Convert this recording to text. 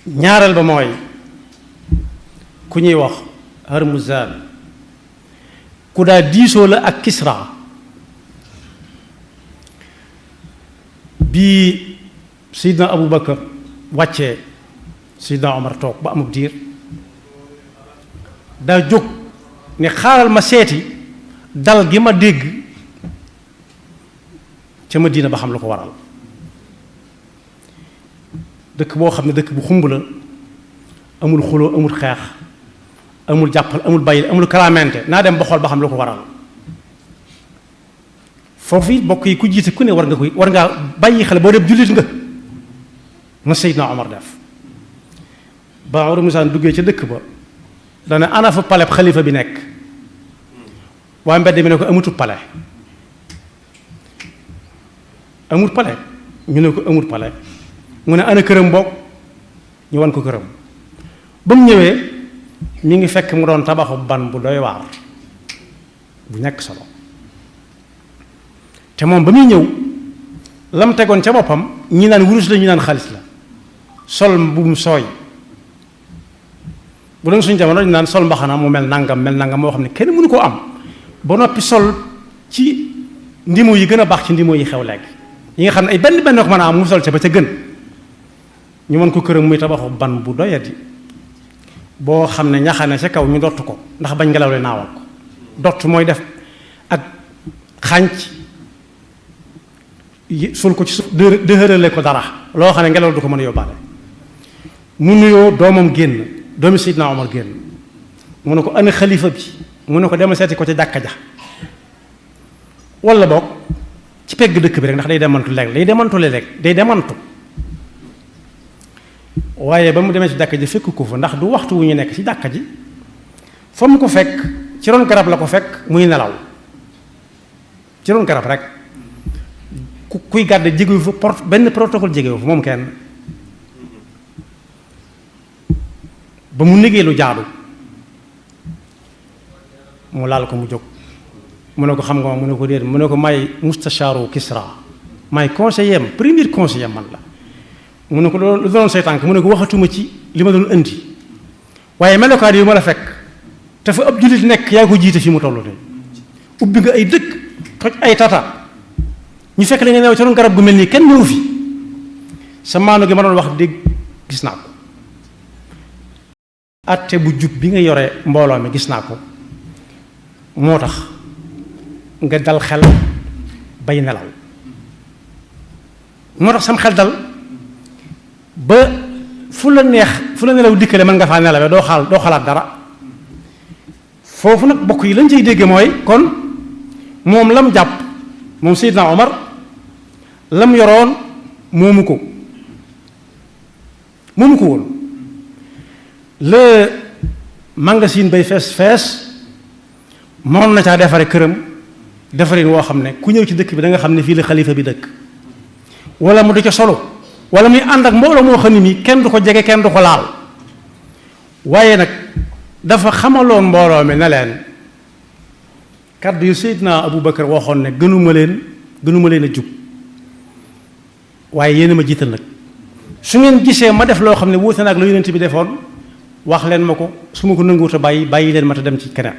ñaareel ba mooy ku ñuy wax Harmuzan ku daa diisoo la ak Kisra bii Seydina Abu Bakar wàccee Seydina Omar toog ba amub diir daa jóg ne xaaral ma seeti dal gi ma dégg ca Madina ba xam lu ko waral dëkk boo xam ne dëkk bu xumb la amul xuloo amul xeex amul jàppal amul bàyyil amul kalaamente naa dem ba xool ba xam lu ko waral foofu it bokk yi ku jiite ku ne war ngaa bàyyi xel boo def jullit nga na Seydina Omar def ba Omar musaan duggee ca dëkk ba dana ana fa paleb xalifa bi nekk waa mbedd mi ne ko amutul pale amul pale ñu ne ko amul pale mu ne ana këram bokk ñu wan ko këram ba mu ñëwee mi ngi fekk mu doon tabaxu ban bu doy waar bu ñàkk solo te moom ba muy ñëw lam tegoon ca boppam ñi naan wurus la ñu naan xaalis la sol bu mu sooy bu doon suñu jamono ñu naan sol mbaxana mu mel nangam moo xam ne kenn mënu koo am ba noppi sol ci ndimo yi gën a baax ci ndimo yi xew léegi yi nga xam ne ay benn ko mën a am mu sol ca ba ca gën ñu mën ko këram muy tabaxu ban bu doyati boo xam ne ñaxane ca kaw ñu dott ko ndax bañ ngelaw li naawal ko dott mooy def ak xànc sul ko ci suuf dëhërale ko dara loo xam ne ngelaw du ko mën a yóbbaale mu nuyoo doomam génn doomi Seydina Omar génn mu ne ko ana xalifa bi mu ne ko demal seeti ko ca jàkka ja wala boog ci pegg dëkk bi rek ndax day demantu léeg day demantu waaye ba mu demee ci jàkka ji fekk ko fa ndax du waxtu wu ñu nekk ci jàkka ji fa mu ko fekk ci ron garab la ko fekk muy nelaw ci ron garab rek kuy gàdd jégewu fa benn protocole jégewu fa moom kenn ba mu négee lu jaadu mu laal ko mu jóg mu ne ko xam nga ma mu ne ko déet mu ne ko may mustashaaru Kisra may conseiller am premier conseiller man la mu ne ko lu doon say tànk mu ne ko waxatuma ci li ma doon indi waaye melokaan yi ma la fekk te fa ab jullit nekk yaa ko jiite fi mu toll nii ubbi nga ay dëkk toj ay tata ñu fekk la nga new ci ron garab gu mel nii kenn ñëw fi sa maanu gi ma doon wax dégg gis naa ko atte bu jub bi nga yore mbooloo mi gis naa ko moo tax nga dal xel bay nelaw moo tax sam xel dal ba fu la nelaw dikkale mën nga faa nelawee doo xalaat dara foofu nag bokk yi lañ cay dégge mooy kon moom lam jàpp moom Seydina Omar lam yoroon moomu ko woon le magasin bay fees moom na caa defare këram defarin woo xam ne ku ñëw ci dëkk bi da nga xam ne fii la xalifa bi dëkk wala mu di ca solo wala muy ànd ak mbooloo moo xam ne mi kenn du ko jege kenn du ko laal waaye nag dafa xamaloon mbooloo mi ne leen kàddu yu Seydina Abu Bakar waxoon ne gënuma leen a jub waaye yéen a ma jiital nag su ngeen gisee ma def loo xam ne wuute na ak la yonent bi defoon wax leen ma ko su ma ko nanguwut a bàyyi leen ma te dem ci keneen